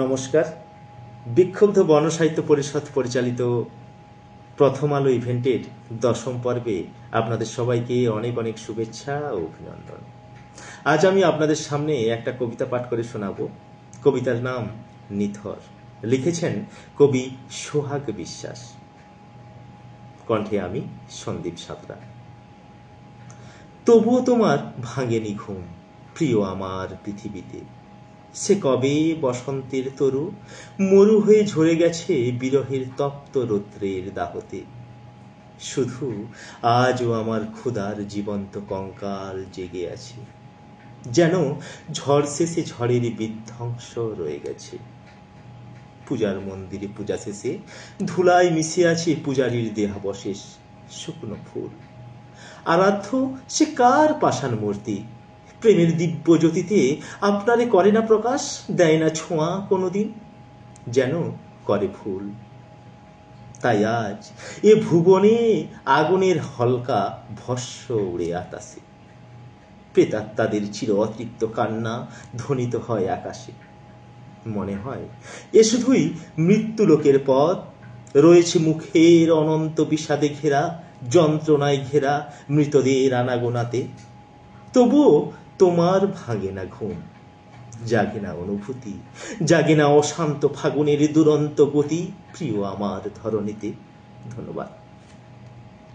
নমস্কার। বিক্ষুব্ধ বর্ণসাহিত্য পরিষদ পরিচালিত প্রথম আলো ইভেন্টের 10ম পর্বে আপনাদের সবাইকে অনেক অনেক শুভেচ্ছা ও অভিনন্দন। আজ আমি আপনাদের সামনে একটা কবিতা পাঠ করে শোনাব। কবিতার নাম নিথর। লিখেছেন কবি সোহাগ বিশ্বাস। কণ্ঠে আমি সন্দীপ সাঁতরা। তবুও তোমার ভাঙেনি ঘুম প্রিয় আমার পৃথিবীতে। সে কবে বসন্তের তরু মরু হয়ে ঝরে গেছে বিরহের তপ্ত রৌদ্রের দাহতে। শুধু আজও আমার ক্ষুধার জীবন্ত কঙ্কাল জেগে আছে, যেন ঝড় শেষে ঝড়ের বিধ্বংস রয়ে গেছে। পূজার মন্দিরে পূজা শেষে ধুলায় মিশে আছে পূজারীর দেহাবশেষ, শুকনো ফুল। আরাধ্য সে কার পাষাণ মূর্তি? প্রেমের দিব্য জ্যোতিতে আপনারে করে না প্রকাশ, দেয় না ছোঁয়া কোনোদিন, যেন করে ফুল। তাই আজ এ ভুবনে আগুনের হলকা ভস্য উড়ে আতাসে। প্রেতাত্মাদের চির অতৃপ্ত কান্না ধ্বনিত হয় আকাশে। মনে হয় এ শুধুই মৃত্যু লোকের পথ, রয়েছে মুখের অনন্ত বিষাদে ঘেরা, যন্ত্রণায় ঘেরা মৃতদের আনাগোনাতে। তবুও তোমার ভাঙে না ঘুম, জাগে না অনুভূতি, জাগে না অশান্ত ফাগুনের দুরন্ত গতি প্রিয় আমার ধরণীতে। ধন্যবাদ।